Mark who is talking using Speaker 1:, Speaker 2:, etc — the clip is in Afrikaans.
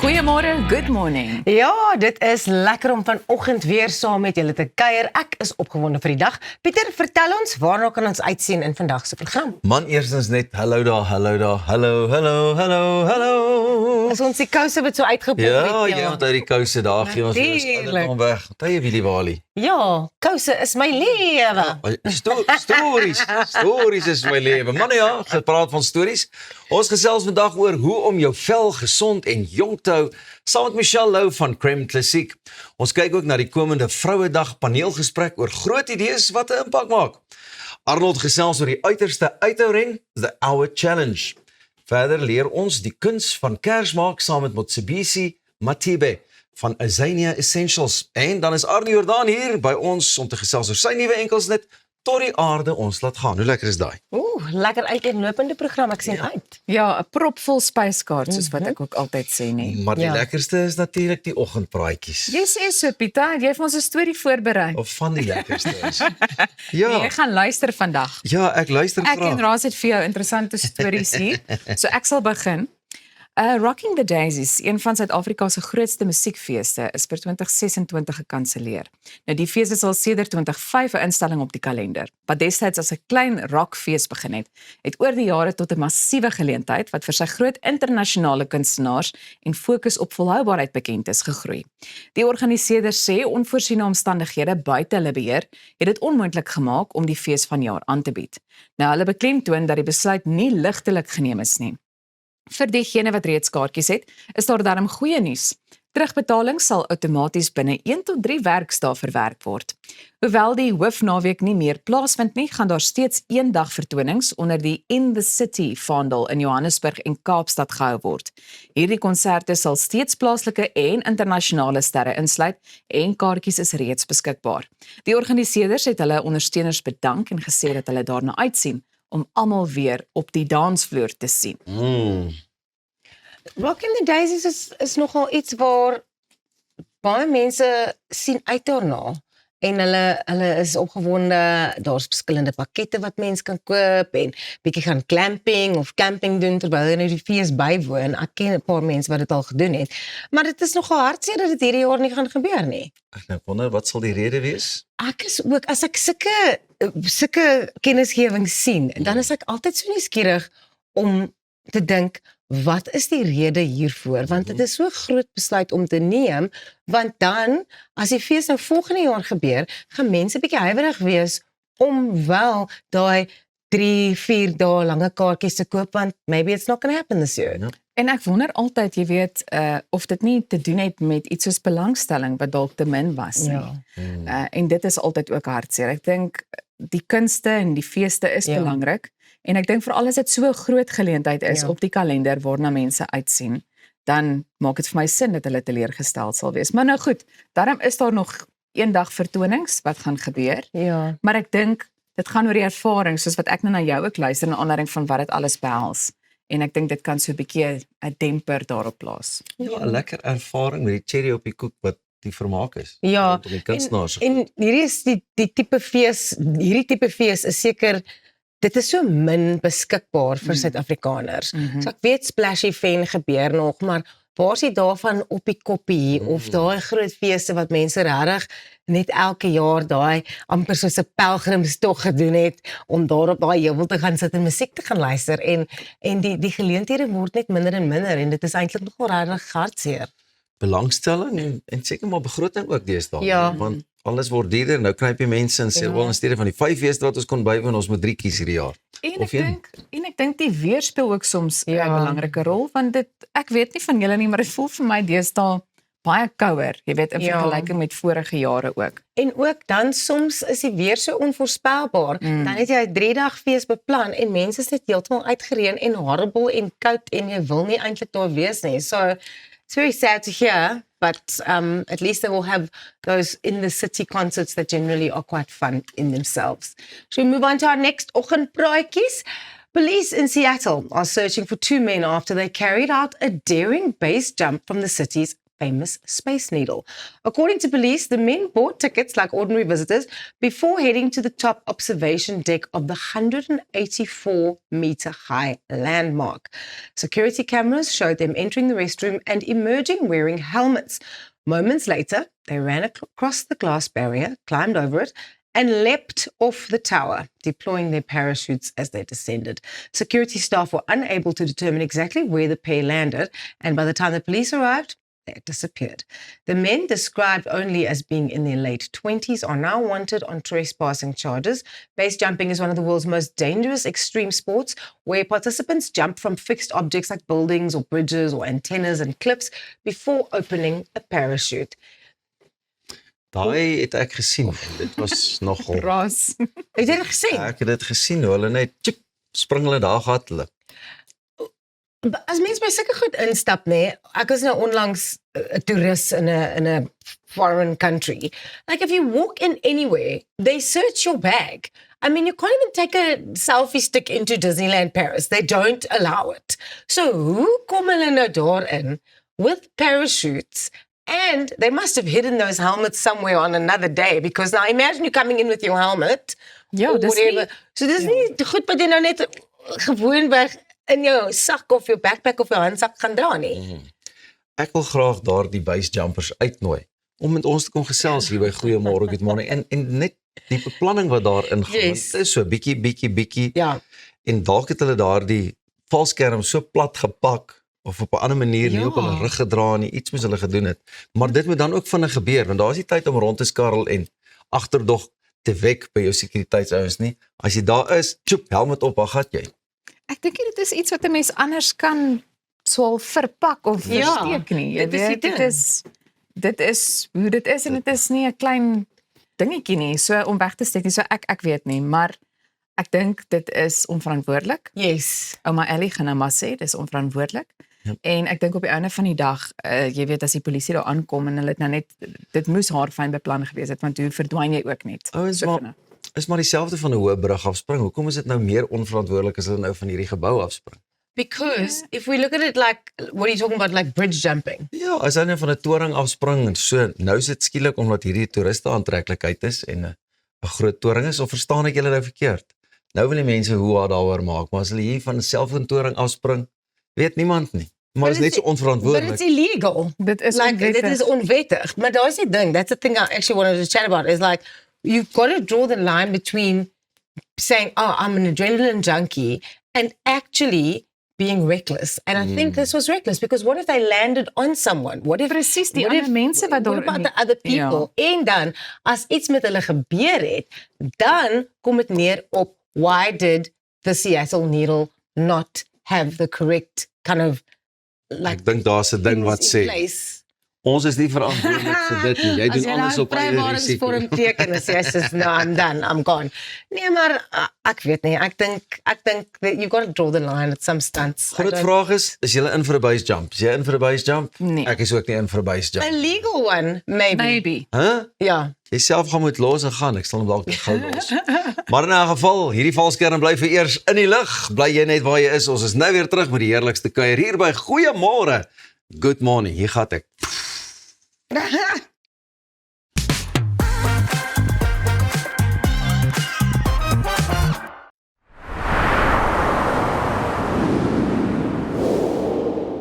Speaker 1: Goeiemôre, good morning.
Speaker 2: Ja, dit is lekker om vanoggend weer saam met julle te kuier. Ek is opgewonde vir die dag. Pieter, vertel ons waarna kan ons uitsien in vandag se program?
Speaker 3: Man, eerstens net hallo daar, hallo.
Speaker 2: As ons die kouse wat so uitgepop
Speaker 3: Ja,
Speaker 2: het.
Speaker 3: jy onthou die kouse daar gee ons alles
Speaker 2: Natuurlijk.
Speaker 3: weg. Onthou jy Willie Wali?
Speaker 2: Ja, kouse is my lewe.
Speaker 3: Stories is my lewe. Man ja, gepraat van stories. Ons gesels vandag oor hoe om jou vel gesond en jong te hou, saam met Michelle Lou van Creme Classic. Ons kyk ook na die komende Vrouedag paneelgesprek oor groot idees wat 'n impak maak. Arnold gesels oor die uiterste uithouring, the Hour Challenge. Verder leer ons die kuns van kers maak saam met Motsebishi Matibe van Azania Essentials. En dan is Arnie Jordaan hier by ons om te gesels oor sy nuwe enkelsnit tot die aarde ons laat gaan. Hoe lekker is daai?
Speaker 2: Lekker uiteenlopende program, ek sien uit.
Speaker 1: Ja, 'n propvol spyskaart, soos wat ek ook altyd sê nie.
Speaker 3: Maar die
Speaker 2: Ja.
Speaker 3: lekkerste is natuurlik die oggendpraatjies.
Speaker 1: Jy sê so, Pieter, jy het vir ons 'n storie voorberei.
Speaker 3: Of van die lekkerste is.
Speaker 1: Nee,
Speaker 3: Ja,
Speaker 1: jy gaan luister vandag.
Speaker 3: ja, ek luister
Speaker 1: Ek en
Speaker 3: graag.
Speaker 1: Raas het vir jou interessante stories hier. So ek sal begin. Rocking the Daisies, een van Suid-Afrika se grootste musiekfeeste, is vir 2026 gekanselleer. Nou die fees is al sedert 2005 'n instelling op die kalender. Wat destyds as 'n klein rockfees begin het oor die jare tot 'n massiewe geleentheid wat vir sy groot internasionale kunstenaars en fokus op volhoubaarheid bekend is, gegroei. Die organiseerders sê onvoorsiene omstandighede buite hulle beheer het dit onmoontlik gemaak om die fees vanjaar aan te bied. Nou hulle beklemtoon dat die besluit nie ligtelik geneem is nie. Vir diegene wat reeds kaartjies het, is daar darm goeie nuus. Terugbetaling sal outomaties binne 1 tot 3 werksdae verwerk word. Hoewel die hoofnaweek nie meer plaasvind nie, gaan daar steeds 1 dag vertonings onder die In the City vaandel in Johannesburg en Kaapstad gehou word. Hierdie konserte sal steeds plaaslike en internasionale sterre insluit en kaartjies is reeds beskikbaar. Die organiseerders het hulle ondersteuners bedank en gesê dat hulle daarna uitsien om almal weer op die dansvloer te sien.
Speaker 2: Rocking the Daisies is nogal iets waar baie mense sien uit daarna. En hulle is opgewonde, daar's verskillende pakkette wat mense kan koop en bietjie gaan glamping of camping doen terwyl hulle nou die fees bywoon. Ek ken 'n paar mense wat dit al gedoen het. Maar dit is nogal hartseer dat dit hierdie jaar nie gaan gebeur nie.
Speaker 3: Ek wonder wat sal die rede wees?
Speaker 2: Ek is ook, as ek sulke kennisgewing sien, dan is ek altyd so nuuskierig om te dink, wat is die rede hiervoor? Want dit is so 'n groot besluit om te neem, want dan, as die fees nou volgende jaar gebeur, gaan mense bietjie huiwerig wees om wel daai 3-4 dae lange kaartjies te koop, want maybe it's not gonna happen this year.
Speaker 3: Ja.
Speaker 1: En ek wonder altyd, jy weet, of dit nie te doen het met iets soos belangstelling wat dalk te min was nie.
Speaker 2: Ja.
Speaker 1: En dit is altyd ook hartseer. Ek dink die kunste en die feeste is
Speaker 2: Ja.
Speaker 1: belangrik en ek dink veral as dit so 'n groot geleentheid is
Speaker 2: Ja.
Speaker 1: op die kalender waarna mense uitsien, dan maak dit vir my sin dat hulle teleurgestel sal wees. Maar nou goed, daarom is daar nog 1 dag vertonings wat gaan gebeur,
Speaker 2: Ja.
Speaker 1: maar ek dink dit gaan oor die ervaring, soos wat ek nou na jou ook luister, in aanleiding van wat dit alles behels. En ek dink dit kan so 'n bietjie 'n demper daarop plaas.
Speaker 3: Ja, 'n lekker ervaring met die cherry op die koek wat die vermaak is.
Speaker 2: Ja,
Speaker 3: Rondom die kunstenaars.
Speaker 2: En hierdie is die tipe fees, hierdie tipe fees is seker, dit is so min beskikbaar vir Suid-Afrikaners. So ek weet Splashy Fen gebeur nog, maar waar is dit daarvan op die koppie of daai groot feeste wat mense regtig net elke jaar daai amper soos 'n pelgrimstog gedoen het om daar op daai heuwel te gaan sit en musiek te gaan luister en die geleenthede word net minder en minder en dit is eintlik nogal regtig hartseer.
Speaker 3: Belangstelling en seker maar begroting ook deesdae.
Speaker 2: Ja.
Speaker 3: Want alles word duurder. Nou knyp jy mense en sê,
Speaker 2: Ja.
Speaker 3: wel in steede van die 5 feeste wat ons kon bywoon, ons moet 3 kies hierdie jaar.
Speaker 1: En
Speaker 3: Of
Speaker 1: ek dink die weer speel ook soms 'n
Speaker 2: Ja.
Speaker 1: belangrike rol, want dit, ek weet nie van julle nie, maar dit voel vir my deesdae baie kouer, jy weet, in
Speaker 2: Ja.
Speaker 1: vergelyking met vorige jare ook.
Speaker 2: En ook dan soms is die weer so onvoorspelbaar. Dan het jy 'n 3-dag fees beplan en mense is net heeltemal uitgereën en horrible en koud en jy wil nie eintlik daar wees nie. So it's very sad to hear, but at least they will have those in the city concerts that generally are quite fun in themselves. Shall we move on to our next oggendpraatjies? Police in Seattle are searching for 2 men after they carried out a daring base jump from the city's famous Space Needle. According to police, the men bought tickets like ordinary visitors before heading to the top observation deck of the 184-meter high landmark. Security cameras showed them entering the restroom and emerging wearing helmets. Moments later, they ran across the glass barrier, climbed over it, and leapt off the tower, deploying their parachutes as they descended. Security staff were unable to determine exactly where the pair landed, and by the time the police arrived, they had disappeared. The men, described only as being in their late 20s, are now wanted on trespassing charges. Base jumping is one of the world's most dangerous extreme sports, where participants jump from fixed objects like buildings or bridges or antennas and cliffs before opening a parachute.
Speaker 3: Daai het ek gesien. Dit was nogal.
Speaker 1: Ras.
Speaker 2: Het jy dit gesien?
Speaker 3: Ek het dit gesien, hoe hulle net tjip, spring hulle daar gehad hulle.
Speaker 2: As mens by sulke goed instap, nee, ek was nou onlangs 'n toerist in 'n foreign country. Like if you walk in anywhere, they search your bag. I mean, you can't even take a selfie stick into Disneyland Paris. They don't allow it. So hoe kom hulle nou daarin with parachutes? And they must have hidden those helmets somewhere on another day, because now imagine you coming in with your helmet
Speaker 1: Ja,
Speaker 2: or
Speaker 1: dis
Speaker 2: whatever.
Speaker 1: nie,
Speaker 2: So dis nie goed wat jy nou net gewoonweg in jou sak of jou backpack of jou handsak gaan dra nie.
Speaker 3: Ek wil graag daardie base jumpers uitnooi om met ons te kom gesels hier by Goeiemôre Good Morning en net die beplanning wat daarin gaan.
Speaker 2: Yes.
Speaker 3: Dit is so bietjie
Speaker 2: Ja.
Speaker 3: en dalk het hulle daardie valskerm so plat gepak of op 'n ander manier nie
Speaker 2: Ja.
Speaker 3: op hulle rug gedra nie, iets moes hulle gedoen het. Maar dit moet dan ook vinnig gebeur, want daar is nie tyd om rond te skarrel en agterdog te wek by jou sekuriteitsouens nie. As jy daar is, tjoep, helmet op, waar gaan jy?
Speaker 1: Ek dink nie dit is iets wat 'n mens anders kan swaal verpak of
Speaker 2: Ja,
Speaker 1: versteek nie. Jy
Speaker 2: dit is die
Speaker 1: weet,
Speaker 2: ding.
Speaker 1: dit is hoe dit is en dit is nie 'n klein dingetjie nie, so om weg te steek nie. So ek weet nie, maar ek dink dit is onverantwoordelik.
Speaker 2: Yes.
Speaker 1: Ouma Ellie gaan nou maar sê, dis onverantwoordelik.
Speaker 3: Ja.
Speaker 1: En ek dink op die einde van die dag, jy weet as die polisie daar aankom en hulle het nou net dit moes haar fyn beplan gewees het, want hoe verdwyn jy ook net?
Speaker 3: Ouens,
Speaker 1: So
Speaker 3: maar-
Speaker 1: vinnig.
Speaker 3: Is maar dieselfde van 'n hoë brug afspring. Hoekom is dit nou meer onverantwoordelik as hulle nou van hierdie gebou afspring?
Speaker 2: Because if we look at it like, what are you talking about, like bridge jumping?
Speaker 3: Ja, as hulle nou van 'n toring afspring en so, nou is dit skielik omdat hierdie toeriste aantreklikheid is en 'n groot toring is, of verstaan ek julle nou verkeerd? Nou wil die mense hoe daaroor maak, maar as hulle hier van 'n selfoontoring afspring, weet niemand nie. Maar dit is net so
Speaker 2: But
Speaker 3: onverantwoordelik.
Speaker 2: it's illegal.
Speaker 1: Dit is
Speaker 2: Like, dit is onwettig. Maar daar is die ding, that's the thing I actually wanted to chat about, is like, you've got to draw the line between saying, oh, I'm an adrenaline junkie, and actually being reckless. And I think this was reckless, because what if they landed on someone? What if
Speaker 1: Presies, die
Speaker 2: what
Speaker 1: ander
Speaker 2: if-
Speaker 1: mense wat daar
Speaker 2: What about
Speaker 1: in
Speaker 2: the
Speaker 1: die-
Speaker 2: other people? En dan, as iets met hulle gebeur het, dan kom het neer op, why did the Seattle Needle not have the correct kind of, like,
Speaker 3: Ek dink daar's 'n ding wat
Speaker 2: things in
Speaker 3: sê,
Speaker 2: place?
Speaker 3: ons is nie verantwoordelik vir dit nie. Jy
Speaker 2: As
Speaker 3: doen alles op eie risiko.
Speaker 2: vryheidsvorm teken en sê as no, I'm done, I'm gone. Nee, maar ek weet nie. Ek dink that you got to draw the line at some stunts. I
Speaker 3: Groot
Speaker 2: don't-
Speaker 3: vraag is jy in vir 'n base jump? Is jy in vir 'n base jump?
Speaker 1: Nee.
Speaker 3: Ek is ook nie in vir 'n base
Speaker 2: A
Speaker 3: jump.
Speaker 2: legal one, maybe.
Speaker 1: Maybe.
Speaker 2: Ja.
Speaker 3: Jy self gaan moet los en gaan. Ek sal hom dalk net gou los. Maar in 'n geval, hierdie valskerm bly vir eers in die lug. Bly jy net waar jy is. Ons is nou weer terug met die heerlikste kuier hier by Goeiemôre. Good morning. Hier gaan ek.